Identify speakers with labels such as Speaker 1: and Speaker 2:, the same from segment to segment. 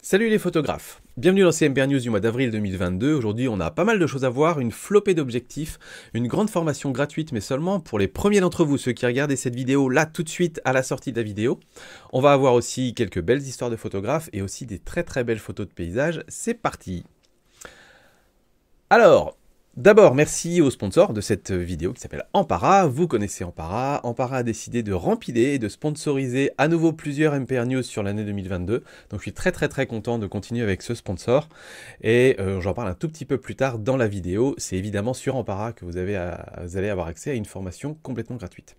Speaker 1: Salut les photographes, bienvenue dans CMPR News du mois d'avril 2022. Aujourd'hui on a pas mal de choses à voir, une flopée d'objectifs, une grande formation gratuite mais seulement pour les premiers d'entre vous, ceux qui regardaient cette vidéo là tout de suite à la sortie de la vidéo. On va avoir aussi quelques belles histoires de photographes et aussi des très belles photos de paysages. C'est parti. Alors, d'abord, merci aux sponsors de cette vidéo qui s'appelle Ampara. Vous connaissez Ampara. Ampara a décidé de rempiler et de sponsoriser à nouveau plusieurs MPR News sur l'année 2022. Donc je suis très content de continuer avec ce sponsor. Et j'en parle un tout petit peu plus tard dans la vidéo. C'est évidemment sur Ampara que vous allez avoir accès à une formation complètement gratuite.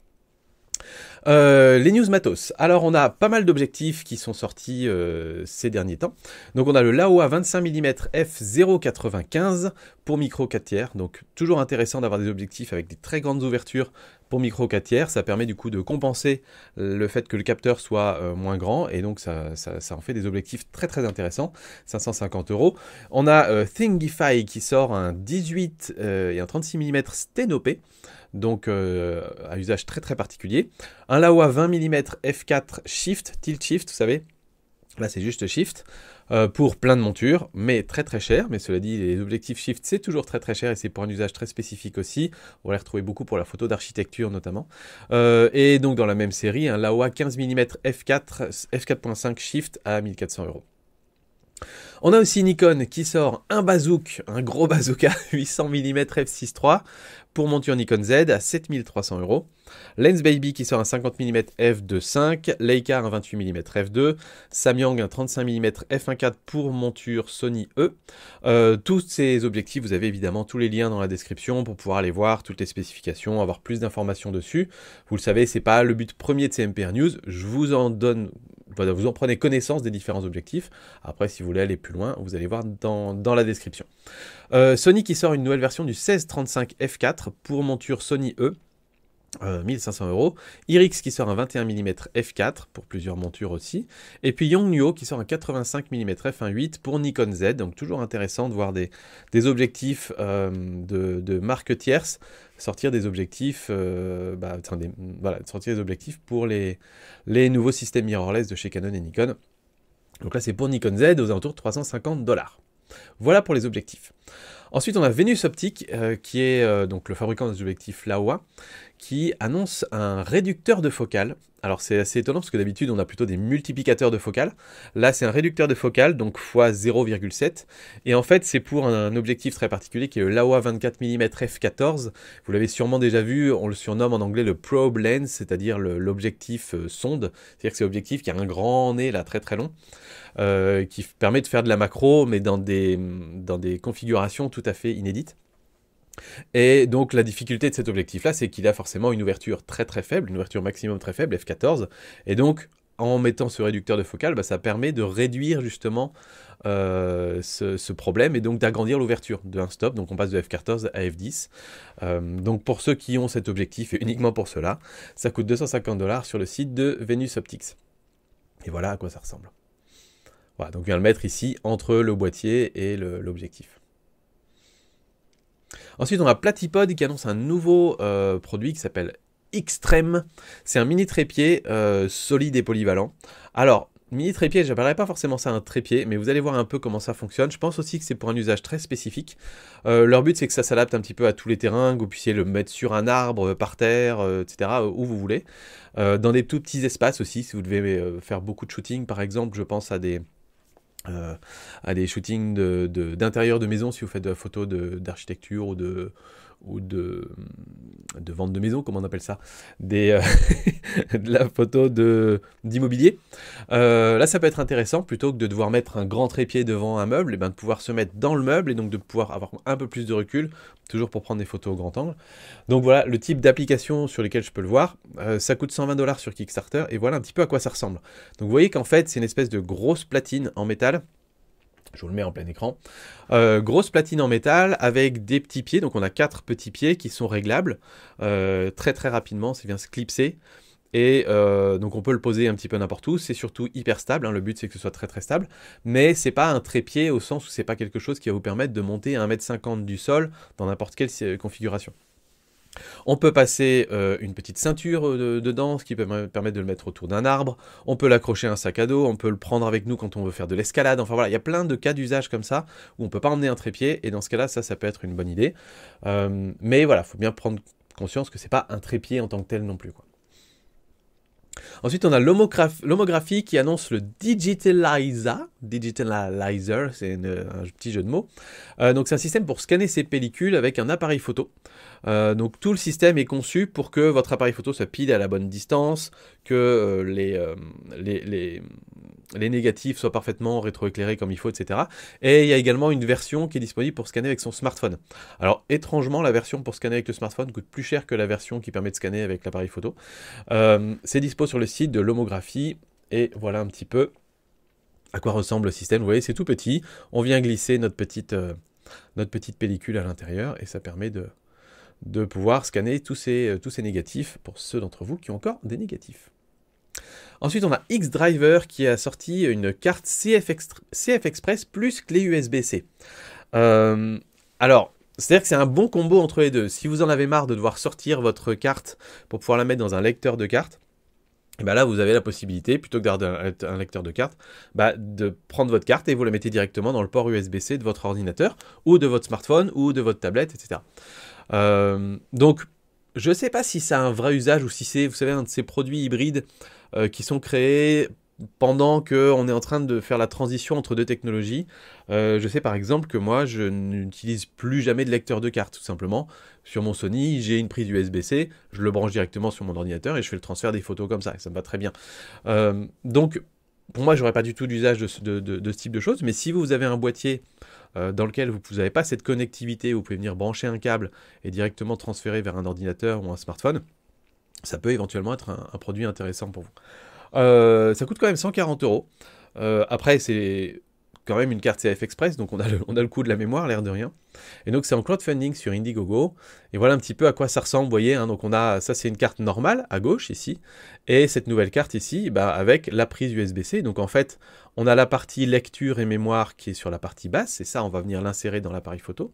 Speaker 1: Les news matos. Alors on a pas mal d'objectifs qui sont sortis ces derniers temps. Donc on a le Laowa 25 mm f0.95 pour micro 4 tiers. Donc toujours intéressant d'avoir des objectifs avec des très grandes ouvertures pour micro 4 tiers. Ça permet du coup de compenser le fait que le capteur soit moins grand. Et donc ça en fait des objectifs très intéressants. 550 €. On a Thingify qui sort un 18 et un 36 mm sténopé. Donc à usage très particulier. Un Laowa 20 mm f4 shift, tilt shift, vous savez, là c'est juste shift, pour plein de montures, mais très cher. Mais cela dit, les objectifs shift c'est toujours très cher et c'est pour un usage très spécifique aussi. On va les retrouver beaucoup pour la photo d'architecture notamment. Et donc dans la même série, un Laowa 15 mm f4.5 shift à 1400 €. On a aussi Nikon qui sort un bazook, un gros bazooka 800 mm f6.3 pour monture Nikon Z à 7300 €. Lensbaby qui sort un 50 mm f2.5, Leica un 28 mm f2, Samyang un 35 mm f1.4 pour monture Sony E. Tous ces objectifs, vous avez évidemment tous les liens dans la description pour pouvoir aller voir toutes les spécifications, avoir plus d'informations dessus. Vous le savez, c'est pas le but premier de CMPR News, je vous en donne. Vous en prenez connaissance des différents objectifs. Après, si vous voulez aller plus loin, vous allez voir dans la description. Sony qui sort une nouvelle version du 1635 f4 pour monture Sony E. 1500 €. Irix qui sort un 21 mm f4 pour plusieurs montures aussi. Et puis Yongnuo qui sort un 85 mm f1.8 pour Nikon Z. Donc toujours intéressant de voir des objectifs de marques tierces sortir des objectifs, sortir des objectifs pour les nouveaux systèmes mirrorless de chez Canon et Nikon. Donc là c'est pour Nikon Z aux alentours de 350 $. Voilà pour les objectifs. Ensuite, on a Venus Optic, qui est donc le fabricant des objectifs Laowa, qui annonce un réducteur de focale. Alors c'est assez étonnant parce que d'habitude on a plutôt des multiplicateurs de focale. Là c'est un réducteur de focale, donc x 0,7. Et en fait c'est pour un objectif très particulier qui est le Laowa 24 mm f14. Vous l'avez sûrement déjà vu, on le surnomme en anglais le probe lens, c'est-à-dire l'objectif sonde. C'est-à-dire que c'est l'objectif qui a un grand nez là très long. Qui permet de faire de la macro mais dans des configurations tout à fait inédites. Et donc la difficulté de cet objectif là c'est qu'il a forcément une ouverture très faible, une ouverture maximum très faible, f14, et donc en mettant ce réducteur de focale, ça permet de réduire justement ce problème et donc d'agrandir l'ouverture de un stop. Donc on passe de f14 à f10. Donc pour ceux qui ont cet objectif et uniquement pour cela, ça coûte 250 $ sur le site de Venus Optics. Et voilà à quoi ça ressemble. Voilà, donc je viens le mettre ici entre le boîtier et l'objectif. Ensuite, on a Platypod qui annonce un nouveau produit qui s'appelle Xtreme. C'est un mini trépied solide et polyvalent. Alors, mini trépied, je n'appellerais pas forcément ça un trépied, mais vous allez voir un peu comment ça fonctionne. Je pense aussi que c'est pour un usage très spécifique. Leur but, c'est que ça s'adapte un petit peu à tous les terrains, que vous puissiez le mettre sur un arbre, par terre, etc., où vous voulez. Dans des tout petits espaces aussi, si vous devez faire beaucoup de shooting, par exemple, je pense à des shootings d'intérieur de maison, si vous faites de la photo d'architecture ou de vente de maison, comment on appelle ça, de la photo d'immobilier. Là ça peut être intéressant, plutôt que de devoir mettre un grand trépied devant un meuble, et de pouvoir se mettre dans le meuble et donc de pouvoir avoir un peu plus de recul, toujours pour prendre des photos au grand angle. Donc voilà le type d'application sur lesquelles je peux le voir. Ça coûte 120 $ sur Kickstarter, et voilà un petit peu à quoi ça ressemble. Donc vous voyez qu'en fait c'est une espèce de grosse platine en métal. Je vous le mets en plein écran. Grosse platine en métal avec des petits pieds. Donc on a 4 petits pieds qui sont réglables très rapidement. Ça vient se clipser. Et donc on peut le poser un petit peu n'importe où. C'est surtout hyper stable. Le but c'est que ce soit très stable. Mais c'est pas un trépied au sens où c'est pas quelque chose qui va vous permettre de monter à 1,50 m du sol dans n'importe quelle configuration. On peut passer une petite ceinture dedans, ce qui peut permettre de le mettre autour d'un arbre. On peut l'accrocher à un sac à dos, on peut le prendre avec nous quand on veut faire de l'escalade. Enfin voilà, il y a plein de cas d'usage comme ça, où on ne peut pas emmener un trépied, et dans ce cas-là, ça peut être une bonne idée. Mais voilà, il faut bien prendre conscience que c'est pas un trépied en tant que tel non plus, quoi. Ensuite, on a l'homographie qui annonce le Digitalizer, c'est un petit jeu de mots. Donc c'est un système pour scanner ses pellicules avec un appareil photo. Donc tout le système est conçu pour que votre appareil photo soit pile à la bonne distance, que les négatifs soient parfaitement rétroéclairés comme il faut, etc. Et il y a également une version qui est disponible pour scanner avec son smartphone. Alors étrangement, la version pour scanner avec le smartphone coûte plus cher que la version qui permet de scanner avec l'appareil photo. C'est dispo sur le site de l'homographie, et voilà un petit peu à quoi ressemble le système. Vous voyez, c'est tout petit, on vient glisser notre petite pellicule à l'intérieur, et ça permet de pouvoir scanner tous ces négatifs, pour ceux d'entre vous qui ont encore des négatifs. Ensuite, on a X-Driver qui a sorti une carte CF Express plus clé USB-C. Alors, c'est-à-dire que c'est un bon combo entre les deux. Si vous en avez marre de devoir sortir votre carte pour pouvoir la mettre dans un lecteur de carte, et ben là, vous avez la possibilité, plutôt que d'avoir un lecteur de carte, de prendre votre carte et vous la mettez directement dans le port USB-C de votre ordinateur, ou de votre smartphone, ou de votre tablette, etc. Donc, je ne sais pas si ça a un vrai usage, ou si c'est, vous savez, un de ces produits hybrides qui sont créés pendant qu'on est en train de faire la transition entre deux technologies. Je sais par exemple que moi, je n'utilise plus jamais de lecteur de carte, tout simplement. Sur mon Sony, j'ai une prise USB-C, je le branche directement sur mon ordinateur et je fais le transfert des photos comme ça, et ça me va très bien. Donc, pour moi, j'aurais pas du tout d'usage de ce type de choses, mais si vous avez un boîtier dans lequel vous n'avez pas cette connectivité, vous pouvez venir brancher un câble et directement transférer vers un ordinateur ou un smartphone, ça peut éventuellement être un produit intéressant pour vous. Ça coûte quand même 140 €. Après, c'est quand même une carte CF Express, donc on a le coût de la mémoire, l'air de rien. Et donc c'est en crowdfunding sur Indiegogo. Et voilà un petit peu à quoi ça ressemble, vous voyez. Hein, donc on a, ça c'est une carte normale à gauche ici, et cette nouvelle carte ici, avec la prise USB-C. Donc en fait, on a la partie lecture et mémoire qui est sur la partie basse, et ça on va venir l'insérer dans l'appareil photo.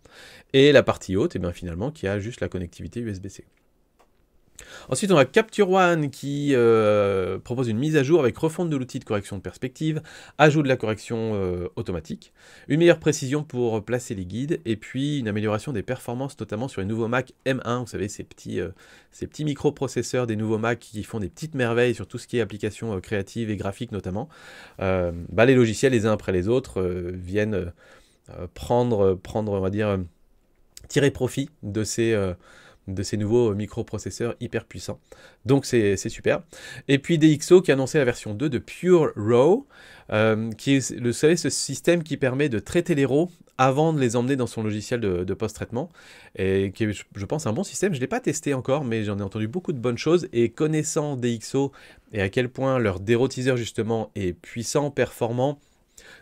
Speaker 1: Et la partie haute, et bien finalement, qui a juste la connectivité USB-C. Ensuite, on a Capture One qui propose une mise à jour avec refonte de l'outil de correction de perspective, ajout de la correction automatique, une meilleure précision pour placer les guides, et puis une amélioration des performances, notamment sur les nouveaux Mac M1, vous savez, ces petits microprocesseurs des nouveaux Mac qui font des petites merveilles sur tout ce qui est applications créatives et graphiques notamment. Les logiciels, les uns après les autres, viennent prendre, on va dire, tirer profit de ces nouveaux microprocesseurs hyper puissants. Donc c'est super. Et puis DxO qui a annoncé la version 2 de Pure RAW, qui est, vous savez, ce système qui permet de traiter les RAW avant de les emmener dans son logiciel de post-traitement, et qui est, je pense, un bon système. Je ne l'ai pas testé encore, mais j'en ai entendu beaucoup de bonnes choses, et connaissant DxO et à quel point leur dérotiseur justement est puissant, performant,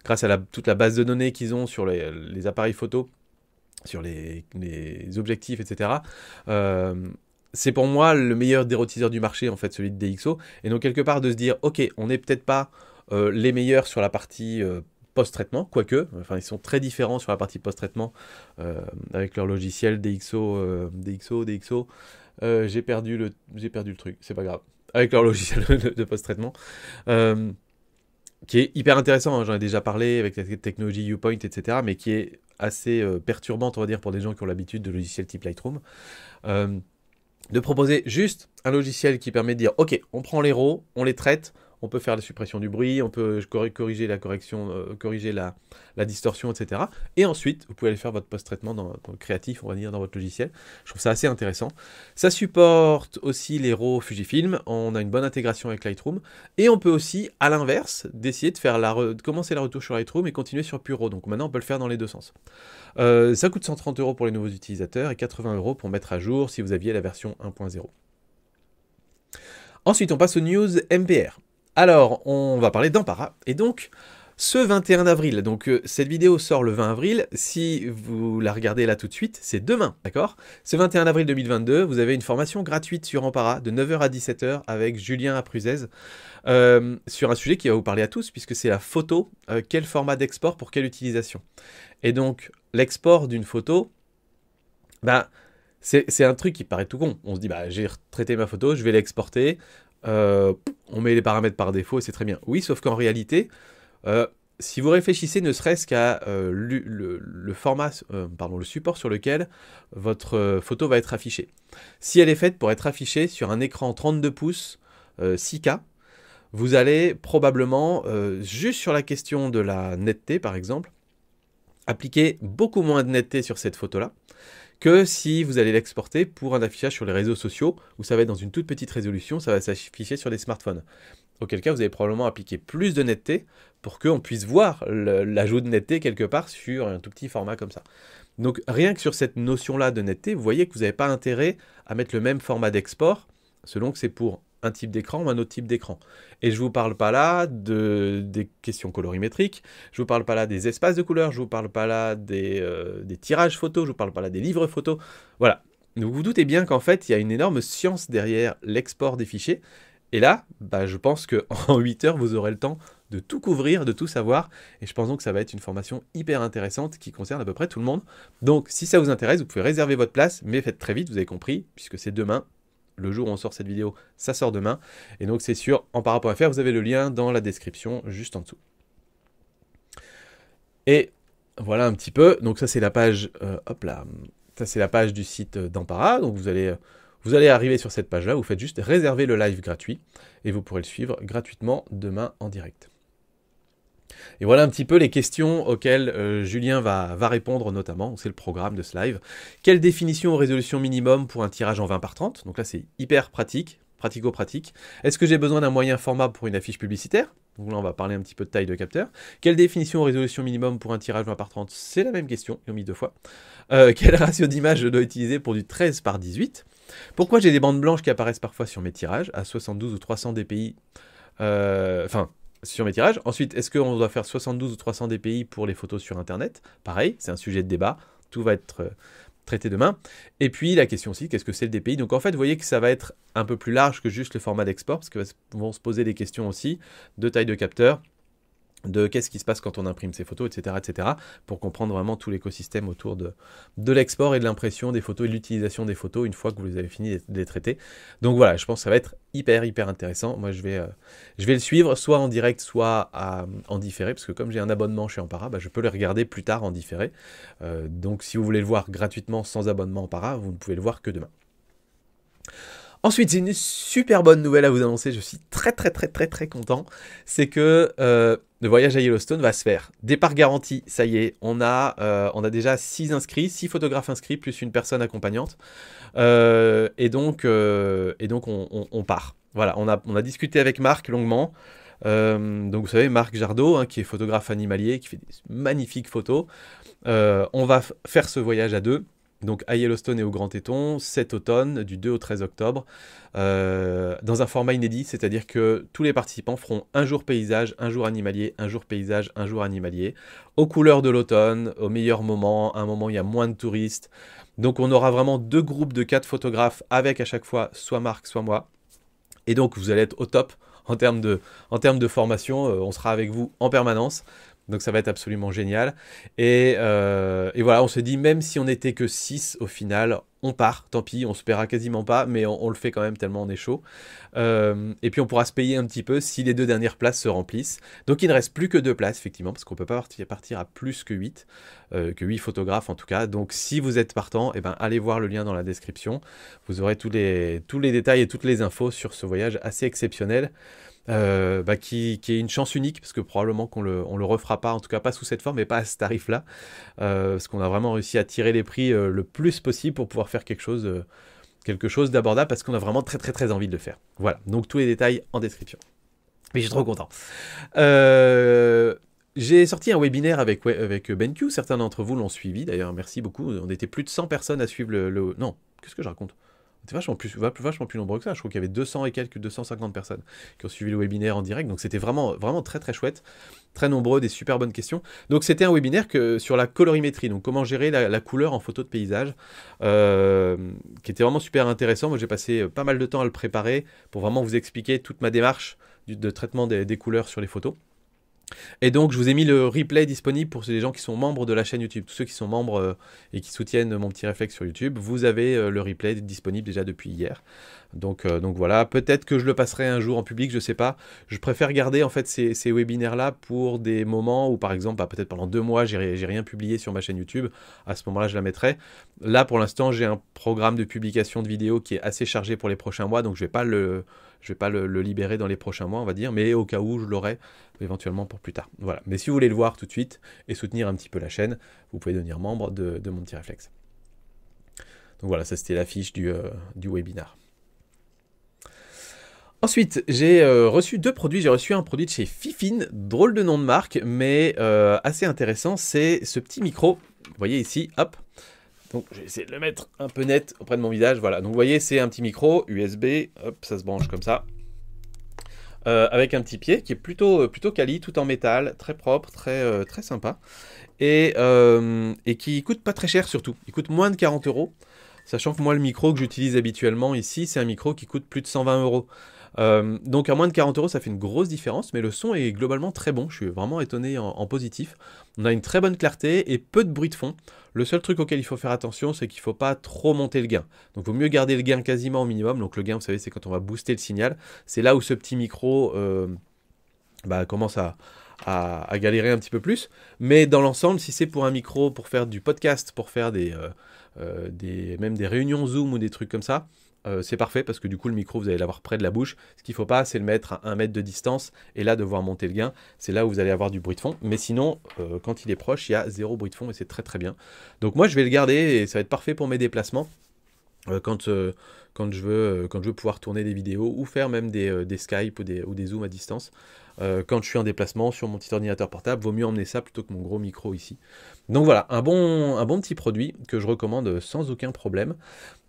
Speaker 1: grâce à toute la base de données qu'ils ont sur les appareils photo, sur les objectifs, etc. C'est pour moi le meilleur dérotiseur du marché, en fait, celui de DxO. Et donc, quelque part, de se dire, ok, on n'est peut-être pas les meilleurs sur la partie post-traitement, quoique, enfin, ils sont très différents sur la partie post-traitement avec leur logiciel DxO. J'ai perdu le truc, c'est pas grave. Avec leur logiciel de post-traitement. Qui est hyper intéressant, hein, j'en ai déjà parlé avec la technologie Upoint, etc., mais qui est assez perturbante, on va dire, pour des gens qui ont l'habitude de logiciels type Lightroom, de proposer juste un logiciel qui permet de dire, ok, on prend les RAW, on les traite, on peut faire la suppression du bruit, on peut corriger la correction, corriger la distorsion, etc. Et ensuite, vous pouvez aller faire votre post-traitement dans le créatif, on va dire, dans votre logiciel. Je trouve ça assez intéressant. Ça supporte aussi les RAW Fujifilm, on a une bonne intégration avec Lightroom, et on peut aussi, à l'inverse, décider de faire commencer la retouche sur Lightroom et continuer sur Pure RAW. Donc maintenant, on peut le faire dans les deux sens. Ça coûte 130 € pour les nouveaux utilisateurs et 80 € pour mettre à jour si vous aviez la version 1.0. Ensuite, on passe aux news MPR. Alors, on va parler d'Ampara, et donc, ce 21 avril, donc cette vidéo sort le 20 avril, si vous la regardez là tout de suite, c'est demain, d'accord? Ce 21 avril 2022, vous avez une formation gratuite sur Ampara, de 9h à 17h, avec Julien Apruzez, sur un sujet qui va vous parler à tous, puisque c'est la photo, quel format d'export pour quelle utilisation. Et donc, l'export d'une photo, C'est un truc qui paraît tout con. On se dit, bah, j'ai traité ma photo, je vais l'exporter, on met les paramètres par défaut et c'est très bien. Oui, sauf qu'en réalité, si vous réfléchissez ne serait-ce qu'à le format, pardon, le support sur lequel votre photo va être affichée. Si elle est faite pour être affichée sur un écran 32 pouces 6K, vous allez probablement, juste sur la question de la netteté par exemple, appliquer beaucoup moins de netteté sur cette photo-là que si vous allez l'exporter pour un affichage sur les réseaux sociaux, où ça va être dans une toute petite résolution, ça va s'afficher sur des smartphones. Auquel cas, vous allez probablement appliquer plus de netteté pour qu'on puisse voir l'ajout de netteté quelque part sur un tout petit format comme ça. Donc rien que sur cette notion-là de netteté, vous voyez que vous n'avez pas intérêt à mettre le même format d'export, selon que c'est pour un type d'écran ou un autre type d'écran. Et je ne vous parle pas là des questions colorimétriques, je ne vous parle pas là des espaces de couleurs, je ne vous parle pas là des tirages photos, je ne vous parle pas là des livres photos. Voilà. Donc vous doutez bien qu'en fait, il y a une énorme science derrière l'export des fichiers. Et là, bah, je pense qu'en 8 heures, vous aurez le temps de tout couvrir, de tout savoir. Et je pense donc que ça va être une formation hyper intéressante qui concerne à peu près tout le monde. Donc si ça vous intéresse, vous pouvez réserver votre place, mais faites très vite, vous avez compris, puisque c'est demain. Le jour où on sort cette vidéo, ça sort demain. Et donc c'est sur ampara.fr, vous avez le lien dans la description juste en dessous. Et voilà un petit peu. Donc ça c'est la page, hop là, ça c'est la page du site d'Ampara. Donc vous allez arriver sur cette page-là, vous faites juste réserver le live gratuit et vous pourrez le suivre gratuitement demain en direct. Et voilà un petit peu les questions auxquelles Julien va répondre notamment, c'est le programme de ce live. Quelle définition ou résolution minimum pour un tirage en 20/30? Donc là c'est hyper pratique, pratico-pratique. Est-ce que j'ai besoin d'un moyen format pour une affiche publicitaire? Donc là on va parler un petit peu de taille de capteur. Quelle définition ou résolution minimum pour un tirage 20/30? C'est la même question, ils ont mis 2 fois. Quel ratio d'image je dois utiliser pour du 13/18? Pourquoi j'ai des bandes blanches qui apparaissent parfois sur mes tirages à 72 ou 300 dpi? Sur mes tirages. Ensuite, est-ce qu'on doit faire 72 ou 300 dpi pour les photos sur Internet? Pareil, c'est un sujet de débat. Tout va être traité demain. Et puis, la question aussi, qu'est-ce que c'est le DPI? Donc, en fait, vous voyez que ça va être un peu plus large que juste le format d'export, parce que vont se poser des questions aussi de taille de capteur, de qu'est-ce qui se passe quand on imprime ces photos, etc., pour comprendre vraiment tout l'écosystème autour de l'export et de l'impression des photos et de l'utilisation des photos une fois que vous avez fini de les traiter. Donc voilà, je pense que ça va être hyper intéressant. Moi, je vais le suivre soit en direct, soit en différé, parce que comme j'ai un abonnement chez Ampara, bah, je peux le regarder plus tard en différé. Donc si vous voulez le voir gratuitement sans abonnement Ampara, vous ne pouvez le voir que demain. Ensuite, j'ai une super bonne nouvelle à vous annoncer, je suis très content, c'est que le voyage à Yellowstone va se faire. Départ garanti, ça y est, on a déjà 6 inscrits, 6 photographes inscrits, plus une personne accompagnante, et donc on part. Voilà, on a discuté avec Marc longuement, donc vous savez, Marc Jardot, hein, qui est photographe animalier, qui fait des magnifiques photos, on va faire ce voyage à 2. Donc à Yellowstone et au Grand Teton, cet automne, du 2 au 13 octobre, dans un format inédit, c'est-à-dire que tous les participants feront un jour paysage, un jour animalier, un jour paysage, un jour animalier, aux couleurs de l'automne, au meilleur moment, un moment où il y a moins de touristes. Donc on aura vraiment 2 groupes de 4 photographes avec à chaque fois soit Marc, soit moi. Et donc vous allez être au top en termes de formation, on sera avec vous en permanence. Donc ça va être absolument génial. Et voilà, on se dit, même si on n'était que 6 au final, on part, tant pis, on se paiera quasiment pas, mais on le fait quand même tellement on est chaud. Et puis on pourra se payer un petit peu si les 2 dernières places se remplissent. Donc il ne reste plus que 2 places, effectivement, parce qu'on ne peut pas partir à plus que 8, que 8 photographes en tout cas. Donc si vous êtes partant, eh ben, allez voir le lien dans la description. Vous aurez tous les détails et toutes les infos sur ce voyage assez exceptionnel. Qui est une chance unique, parce que probablement qu'on le refera pas, en tout cas pas sous cette forme et pas à ce tarif là, parce qu'on a vraiment réussi à tirer les prix le plus possible pour pouvoir faire quelque chose d'abordable, parce qu'on a vraiment très envie de le faire. Voilà, donc tous les détails en description. Mais je suis trop content. J'ai sorti un webinaire avec BenQ, certains d'entre vous l'ont suivi, d'ailleurs merci beaucoup, on était plus de 100 personnes à suivre Non, qu'est-ce que je raconte? C'est vachement plus nombreux que ça. Je crois qu'il y avait 200 et quelques, 250 personnes qui ont suivi le webinaire en direct. Donc c'était vraiment très chouette. Très nombreux, des super bonnes questions. Donc c'était un webinaire sur la colorimétrie. Donc comment gérer la couleur en photo de paysage. Qui était vraiment super intéressant. Moi j'ai passé pas mal de temps à le préparer pour vraiment vous expliquer toute ma démarche de traitement des couleurs sur les photos. Et donc, je vous ai mis le replay disponible pour les gens qui sont membres de la chaîne YouTube. Tous ceux qui sont membres et qui soutiennent mon petit réflexe sur YouTube, vous avez le replay disponible déjà depuis hier. Donc voilà, peut-être que je le passerai un jour en public, je sais pas. Je préfère garder en fait ces webinaires-là pour des moments où, par exemple, peut-être pendant 2 mois, j'ai rien publié sur ma chaîne YouTube. À ce moment-là, je la mettrai. Là, pour l'instant, j'ai un programme de publication de vidéos qui est assez chargé pour les prochains mois, donc je vais pas le libérer dans les prochains mois, on va dire, mais au cas où, je l'aurai éventuellement pour plus tard. Voilà. Mais si vous voulez le voir tout de suite et soutenir un petit peu la chaîne, vous pouvez devenir membre de mon petit réflexe. Donc voilà, ça c'était l'affiche du webinar. Ensuite, j'ai reçu 2 produits. J'ai reçu un produit de chez Fifine, drôle de nom de marque, mais assez intéressant. C'est ce petit micro. Vous voyez ici, hop. Donc, je vais essayer de le mettre un peu net auprès de mon visage. Voilà. Donc, vous voyez, c'est un petit micro USB. Hop, ça se branche comme ça. Avec un petit pied qui est plutôt quali, tout en métal, très propre, très sympa. Et qui coûte pas très cher surtout. Il coûte moins de 40 €. Sachant que moi, le micro que j'utilise habituellement ici, c'est un micro qui coûte plus de 120 €. Donc à moins de 40 €, ça fait une grosse différence, mais le son est globalement très bon. Je suis vraiment étonné en positif. On a une très bonne clarté et peu de bruit de fond. Le seul truc auquel il faut faire attention, c'est qu'il ne faut pas trop monter le gain. Donc il vaut mieux garder le gain quasiment au minimum. Donc le gain, vous savez, c'est quand on va booster le signal. C'est là où ce petit micro commence à galérer un petit peu plus. Mais dans l'ensemble, si c'est pour un micro, pour faire du podcast, pour faire même des réunions Zoom ou des trucs comme ça, c'est parfait parce que du coup le micro vous allez l'avoir près de la bouche. Ce qu'il ne faut pas, c'est le mettre à 1 mètre de distance et là devoir monter le gain. C'est là où vous allez avoir du bruit de fond. Mais sinon, quand il est proche, il y a 0 bruit de fond et c'est très bien. Donc moi je vais le garder et ça va être parfait pour mes déplacements. Quand je veux pouvoir tourner des vidéos ou faire même des Skype ou des Zooms à distance. Quand je suis en déplacement sur mon petit ordinateur portable, vaut mieux emmener ça plutôt que mon gros micro ici. Donc voilà, un bon petit produit que je recommande sans aucun problème.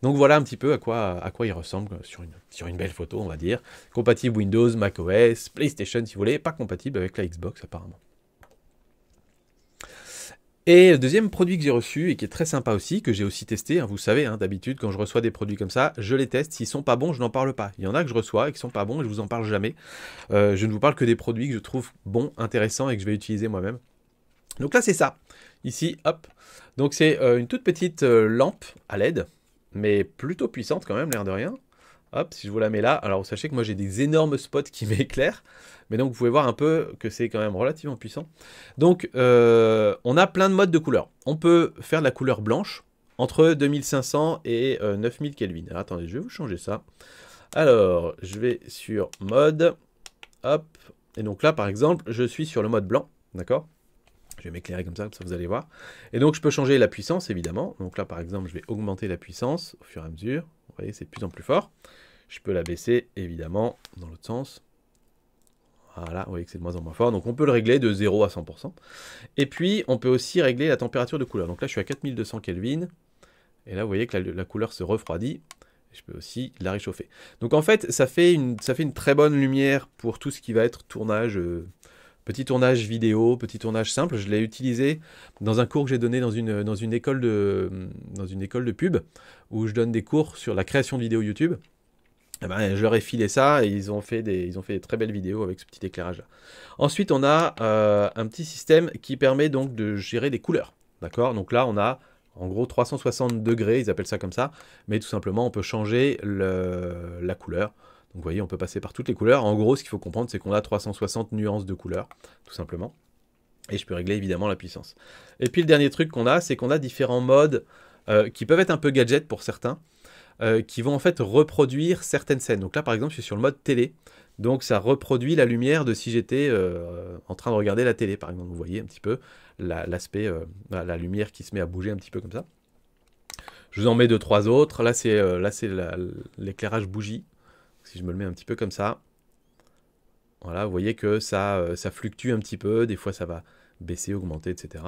Speaker 1: Donc voilà un petit peu à quoi il ressemble sur une belle photo, on va dire. Compatible Windows, macOS, PlayStation si vous voulez, pas compatible avec la Xbox apparemment. Et le deuxième produit que j'ai reçu et qui est très sympa aussi, que j'ai aussi testé, hein, vous savez, hein, d'habitude quand je reçois des produits comme ça, je les teste, s'ils sont pas bons, je n'en parle pas. Il y en a que je reçois et qui sont pas bons et je vous en parle jamais. Je ne vous parle que des produits que je trouve bons, intéressants et que je vais utiliser moi-même. Donc là c'est ça, ici, hop. Donc c'est une toute petite lampe à LED, mais plutôt puissante quand même, l'air de rien. Hop, si je vous la mets là, alors sachez que moi j'ai des énormes spots qui m'éclairent, mais donc vous pouvez voir un peu que c'est quand même relativement puissant. Donc on a plein de modes de couleurs. On peut faire de la couleur blanche entre 2500 et 9000 Kelvin. Alors, attendez, je vais vous changer ça. Alors, je vais sur mode, hop, et donc là par exemple, je suis sur le mode blanc, d'accord ? Je vais m'éclairer comme ça vous allez voir. Et donc je peux changer la puissance évidemment. Donc là par exemple, je vais augmenter la puissance au fur et à mesure. Vous voyez, c'est de plus en plus fort. Je peux la baisser évidemment dans l'autre sens. Voilà, vous voyez que c'est de moins en moins fort. Donc on peut le régler de 0 à 100%. Et puis on peut aussi régler la température de couleur. Donc là je suis à 4200 Kelvin. Et là vous voyez que la couleur se refroidit. Je peux aussi la réchauffer. Donc en fait ça fait une très bonne lumière pour tout ce qui va être tournage. Petit tournage vidéo, petit tournage simple. Je l'ai utilisé dans un cours que j'ai donné dans une école de pub, où je donne des cours sur la création de vidéos YouTube. Eh ben, je leur ai filé ça et ils ont fait des très belles vidéos avec ce petit éclairage là. Ensuite, on a un petit système qui permet donc de gérer des couleurs. D'accord ? Donc là, on a en gros 360 degrés, ils appellent ça comme ça, mais tout simplement, on peut changer la couleur. Donc vous voyez, on peut passer par toutes les couleurs. En gros, ce qu'il faut comprendre, c'est qu'on a 360 nuances de couleurs, tout simplement. Et je peux régler évidemment la puissance. Et puis le dernier truc qu'on a, c'est qu'on a différents modes qui peuvent être un peu gadgets pour certains, qui vont en fait reproduire certaines scènes. Donc là, par exemple, je suis sur le mode télé. Donc ça reproduit la lumière de si j'étais en train de regarder la télé, par exemple. Vous voyez un petit peu l'aspect, la lumière qui se met à bouger un petit peu comme ça. Je vous en mets 2-3 autres. Là, c'est l'éclairage bougie. Si je me le mets un petit peu comme ça, voilà, vous voyez que ça fluctue un petit peu, des fois ça va baisser, augmenter, etc.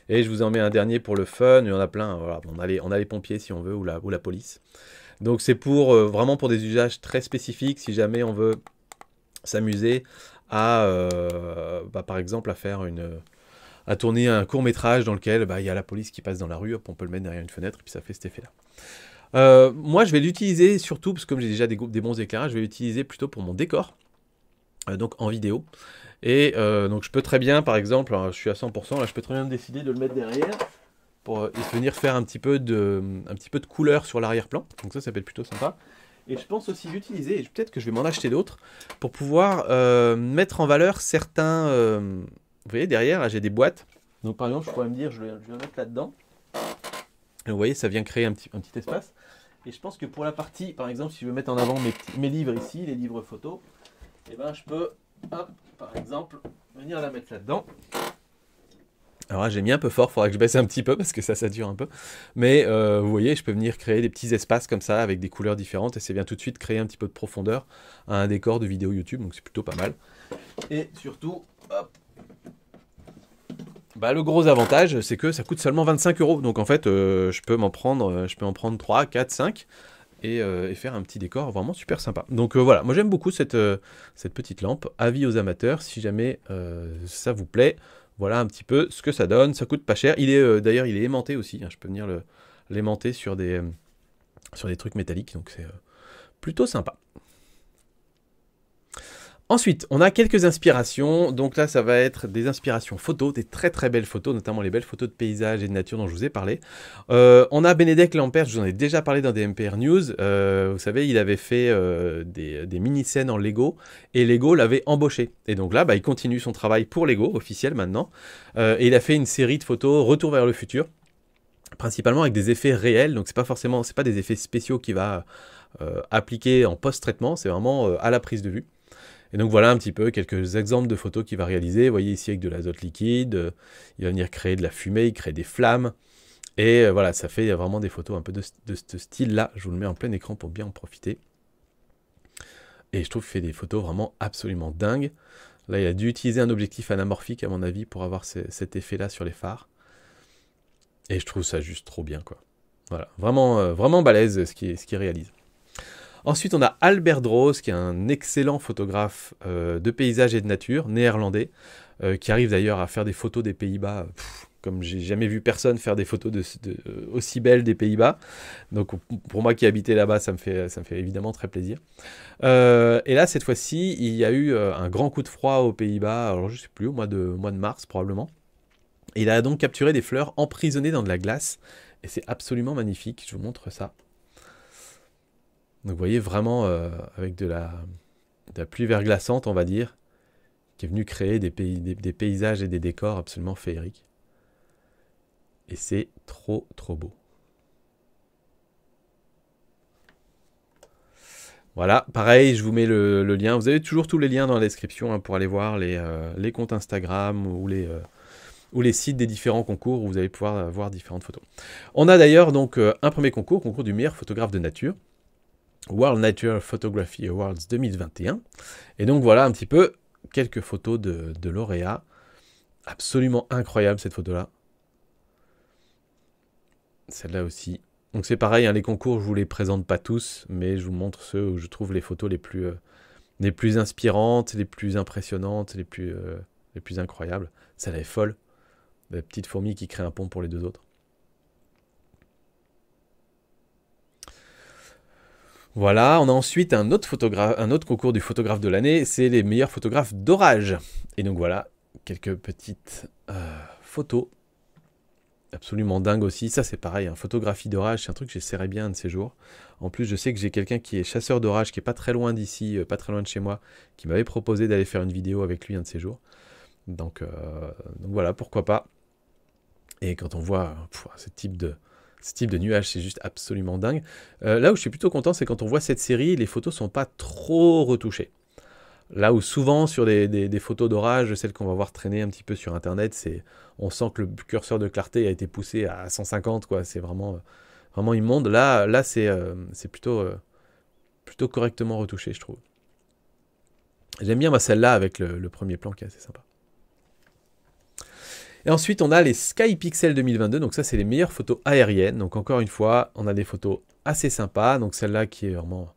Speaker 1: Et je vous en mets un dernier pour le fun, il y en a plein, voilà. On a les pompiers si on veut, ou la police. Donc c'est vraiment pour des usages très spécifiques, si jamais on veut s'amuser à, par exemple, à tourner un court métrage dans lequel il y a la police qui passe dans la rue, hop, on peut le mettre derrière une fenêtre, et puis ça fait cet effet-là. Moi, je vais l'utiliser surtout, parce que comme j'ai déjà des bons éclairages, je vais l'utiliser plutôt pour mon décor, donc en vidéo. Et donc je peux très bien, par exemple, alors, je suis à 100%, là je peux très bien décider de le mettre derrière pour venir faire un petit peu de couleur sur l'arrière-plan. Donc ça peut être plutôt sympa. Et je pense aussi l'utiliser, et peut-être que je vais m'en acheter d'autres, pour pouvoir mettre en valeur certains... vous voyez, derrière, là j'ai des boîtes. Donc par exemple, je pourrais me dire, je vais mettre là-dedans. Et vous voyez, ça vient créer un petit espace. Et je pense que pour la partie, par exemple, si je veux mettre en avant mes livres ici, les livres photos, et ben je peux, hop, par exemple, venir la mettre là-dedans. Alors là, j'ai mis un peu fort, il faudra que je baisse un petit peu parce que ça dure un peu. Mais vous voyez, je peux venir créer des petits espaces comme ça avec des couleurs différentes et ça vient tout de suite créer un petit peu de profondeur à un décor de vidéo YouTube, donc c'est plutôt pas mal. Et surtout, hop, bah, le gros avantage, c'est que ça coûte seulement 25 €. Donc en fait, je peux en prendre 3, 4, 5 et faire un petit décor vraiment super sympa. Donc voilà, moi j'aime beaucoup cette petite lampe. Avis aux amateurs, si jamais ça vous plaît. Voilà un petit peu ce que ça donne. Ça coûte pas cher. D'ailleurs, il est aimanté aussi. Hein. Je peux venir l'aimanter sur des trucs métalliques. Donc c'est plutôt sympa. Ensuite, on a quelques inspirations. Donc là, ça va être des inspirations photos, des très très belles photos, notamment les belles photos de paysages et de nature dont je vous ai parlé. On a Benedek Lampert, je vous en ai déjà parlé dans des MPR News. Vous savez, il avait fait des mini-scènes en Lego et Lego l'avait embauché. Et donc là, il continue son travail pour Lego, officiel maintenant. Et il a fait une série de photos Retour vers le futur, principalement avec des effets réels. Donc c'est pas des effets spéciaux qu'il va appliquer en post-traitement, c'est vraiment à la prise de vue. Et donc voilà un petit peu quelques exemples de photos qu'il va réaliser. Vous voyez ici avec de l'azote liquide, il va venir créer de la fumée, il crée des flammes. Et voilà, ça fait vraiment des photos un peu de ce style-là. Je vous le mets en plein écran pour bien en profiter. Et je trouve qu'il fait des photos vraiment absolument dingues. Là, il a dû utiliser un objectif anamorphique à mon avis pour avoir cet effet-là sur les phares. Et je trouve ça juste trop bien, quoi. Voilà, vraiment, vraiment balèze ce qu'il réalise. Ensuite, on a Albert Droos, qui est un excellent photographe de paysages et de nature, néerlandais, qui arrive d'ailleurs à faire des photos des Pays-Bas, comme j'ai jamais vu personne faire des photos aussi belles des Pays-Bas. Donc pour moi qui habitais là-bas, ça me fait évidemment très plaisir. Et là, cette fois-ci, il y a eu un grand coup de froid aux Pays-Bas, alors je ne sais plus, au mois de mars probablement. Et il a donc capturé des fleurs emprisonnées dans de la glace, et c'est absolument magnifique, je vous montre ça. Donc vous voyez vraiment avec de la pluie verglaçante, on va dire, qui est venue créer des paysages et des décors absolument féeriques. Et c'est trop trop beau. Voilà, pareil, je vous mets le lien. Vous avez toujours tous les liens dans la description pour aller voir les comptes Instagram ou les sites des différents concours où vous allez pouvoir voir différentes photos. On a d'ailleurs donc un premier concours du meilleur photographe de nature. World Nature Photography Awards 2021. Et donc voilà un petit peu quelques photos de lauréats. Absolument incroyable cette photo-là. Celle-là aussi. Donc c'est pareil, hein, les concours, je vous les présente pas tous, mais je vous montre ceux où je trouve les photos les plus inspirantes, les plus impressionnantes, les plus incroyables. Celle-là est folle. La petite fourmi qui crée un pont pour les deux autres. Voilà, on a ensuite un autre concours du photographe de l'année, c'est les meilleurs photographes d'orage. Et donc voilà, quelques petites photos absolument dingues aussi. Ça c'est pareil, hein, photographie d'orage, c'est un truc que j'essaierai bien un de ces jours. En plus, je sais que j'ai quelqu'un qui est chasseur d'orage, qui est pas très loin d'ici, pas très loin de chez moi, qui m'avait proposé d'aller faire une vidéo avec lui un de ces jours. Donc voilà, pourquoi pas. Et quand on voit ce type de nuages, c'est juste absolument dingue. Là où je suis plutôt content, c'est quand on voit cette série, les photos sont pas trop retouchées. Là où souvent sur des photos d'orage, celles qu'on va voir traîner un petit peu sur internet, on sent que le curseur de clarté a été poussé à 150, quoi. C'est vraiment, vraiment immonde. Là c'est plutôt correctement retouché, je trouve. J'aime bien celle-là avec le premier plan qui est assez sympa. Et ensuite, on a les Sky Pixel 2022. Donc ça, c'est les meilleures photos aériennes. Donc encore une fois, on a des photos assez sympas. Donc celle-là qui est vraiment,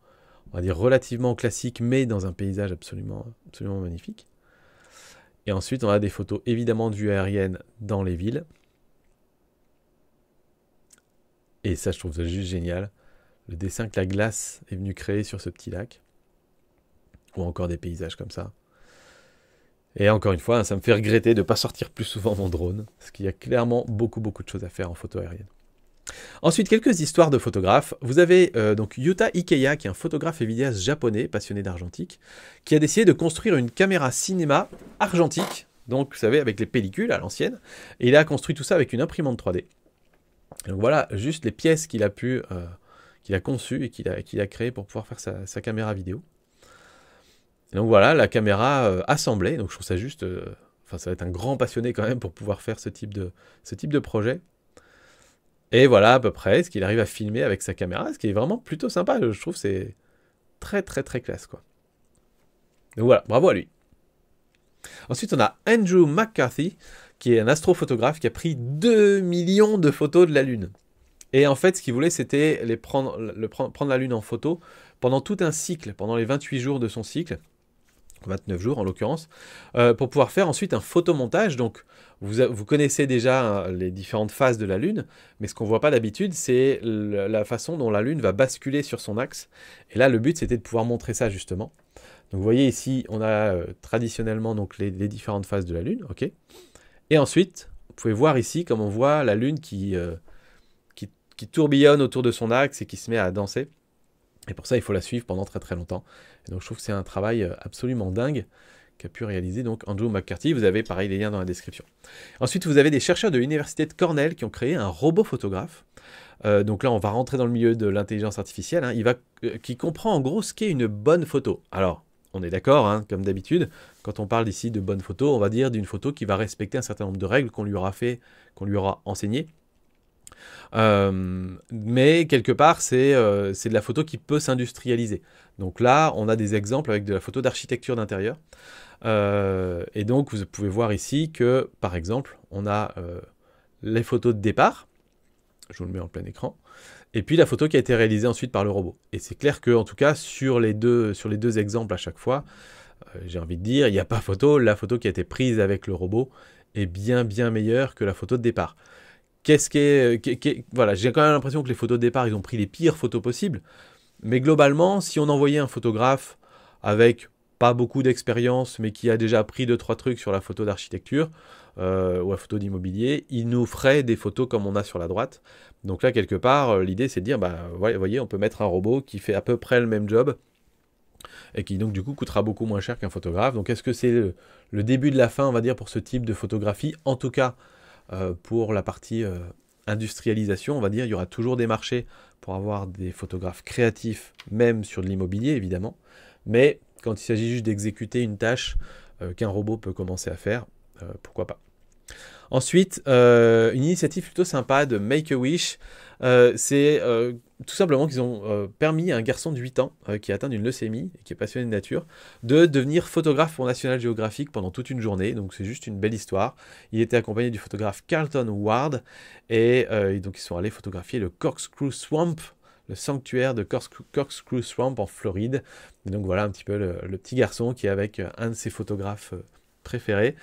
Speaker 1: on va dire, relativement classique, mais dans un paysage absolument, absolument magnifique. Et ensuite, on a des photos évidemment de vue aérienne dans les villes. Et ça, je trouve ça juste génial. Le dessin que la glace est venue créer sur ce petit lac. Ou encore des paysages comme ça. Et encore une fois, hein, ça me fait regretter de ne pas sortir plus souvent mon drone, parce qu'il y a clairement beaucoup de choses à faire en photo aérienne. Ensuite, quelques histoires de photographes. Vous avez donc Yuta Ikeya, qui est un photographe et vidéaste japonais, passionné d'argentique, qui a décidé de construire une caméra cinéma argentique, donc vous savez, avec les pellicules à l'ancienne, et il a construit tout ça avec une imprimante 3D. Donc voilà, juste les pièces qu'il a conçues et qu'il a créées pour pouvoir faire sa caméra vidéo. Et donc voilà, la caméra assemblée, donc je trouve ça juste... Enfin, ça va être un grand passionné quand même pour pouvoir faire ce type de projet. Et voilà à peu près ce qu'il arrive à filmer avec sa caméra, ce qui est vraiment plutôt sympa. Je trouve que c'est très classe, quoi. Donc voilà, bravo à lui. Ensuite, on a Andrew McCarthy, qui est un astrophotographe qui a pris 2 millions de photos de la Lune. Et en fait, ce qu'il voulait, c'était prendre la Lune en photo pendant tout un cycle, pendant les 28 jours de son cycle, 29 jours en l'occurrence, pour pouvoir faire ensuite un photomontage. Donc, vous connaissez déjà les différentes phases de la Lune, mais ce qu'on ne voit pas d'habitude, c'est la façon dont la Lune va basculer sur son axe. Et là, le but, c'était de pouvoir montrer ça, justement. Donc, vous voyez ici, on a traditionnellement donc, les différentes phases de la Lune. Okay. Et ensuite, vous pouvez voir ici, comme on voit la Lune qui tourbillonne autour de son axe et qui se met à danser. Et pour ça, il faut la suivre pendant très longtemps. Et donc, je trouve que c'est un travail absolument dingue qu'a pu réaliser donc Andrew McCarthy. Vous avez, pareil, les liens dans la description. Ensuite, vous avez des chercheurs de l'université de Cornell qui ont créé un robot photographe. Donc là, on va rentrer dans le milieu de l'intelligence artificielle, hein, qui comprend en gros ce qu'est une bonne photo. Alors, on est d'accord, hein, comme d'habitude, quand on parle ici de bonne photo, on va dire d'une photo qui va respecter un certain nombre de règles qu'on lui aura enseignées. Mais quelque part, c'est de la photo qui peut s'industrialiser. Donc là, on a des exemples avec de la photo d'architecture d'intérieur. Et donc, vous pouvez voir ici que, par exemple, on a les photos de départ. Je vous le mets en plein écran. Et puis la photo qui a été réalisée ensuite par le robot. Et c'est clair que, en tout cas, sur les deux exemples à chaque fois, j'ai envie de dire, il n'y a pas photo. La photo qui a été prise avec le robot est bien meilleure que la photo de départ. Voilà, j'ai quand même l'impression que les photos de départ, ils ont pris les pires photos possibles. Mais globalement, si on envoyait un photographe avec pas beaucoup d'expérience, mais qui a déjà pris 2-3 trucs sur la photo d'architecture ou la photo d'immobilier, il nous ferait des photos comme on a sur la droite. Donc là, quelque part, l'idée, c'est de dire, bah, vous voyez, on peut mettre un robot qui fait à peu près le même job et qui donc du coup coûtera beaucoup moins cher qu'un photographe. Donc est-ce que c'est le début de la fin, on va dire, pour ce type de photographie? En tout cas, pour la partie industrialisation, on va dire, il y aura toujours des marchés pour avoir des photographes créatifs, même sur de l'immobilier, évidemment. Mais quand il s'agit juste d'exécuter une tâche qu'un robot peut commencer à faire, pourquoi pas. Ensuite, une initiative plutôt sympa de Make-A-Wish, c'est tout simplement qu'ils ont permis à un garçon de 8 ans qui a atteint d'une leucémie et qui est passionné de nature de devenir photographe pour National Geographic pendant toute une journée. Donc c'est juste une belle histoire. Il était accompagné du photographe Carlton Ward et donc ils sont allés photographier le Corkscrew Swamp, le sanctuaire de Corkscrew Swamp en Floride. Et donc voilà un petit peu le petit garçon qui est avec un de ses photographes préférés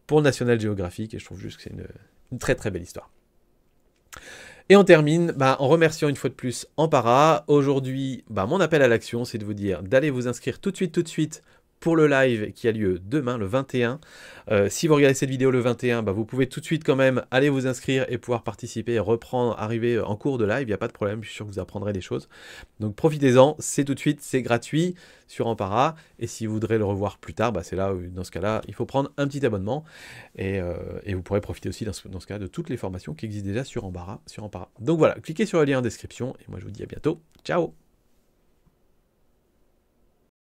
Speaker 1: pour National Geographic, et je trouve juste que c'est une très belle histoire. Et on termine en remerciant une fois de plus Ampara. Aujourd'hui, mon appel à l'action, c'est de vous dire d'aller vous inscrire tout de suite pour le live qui a lieu demain, le 21. Si vous regardez cette vidéo le 21, vous pouvez tout de suite quand même aller vous inscrire et pouvoir participer et arriver en cours de live. Il n'y a pas de problème, je suis sûr que vous apprendrez des choses. Donc profitez-en, c'est tout de suite, c'est gratuit sur Ampara. Et si vous voudrez le revoir plus tard, c'est là où, dans ce cas-là, il faut prendre un petit abonnement. Et vous pourrez profiter aussi, dans ce cas, de toutes les formations qui existent déjà sur Ampara. Donc voilà, cliquez sur le lien en description. Et moi, je vous dis à bientôt. Ciao!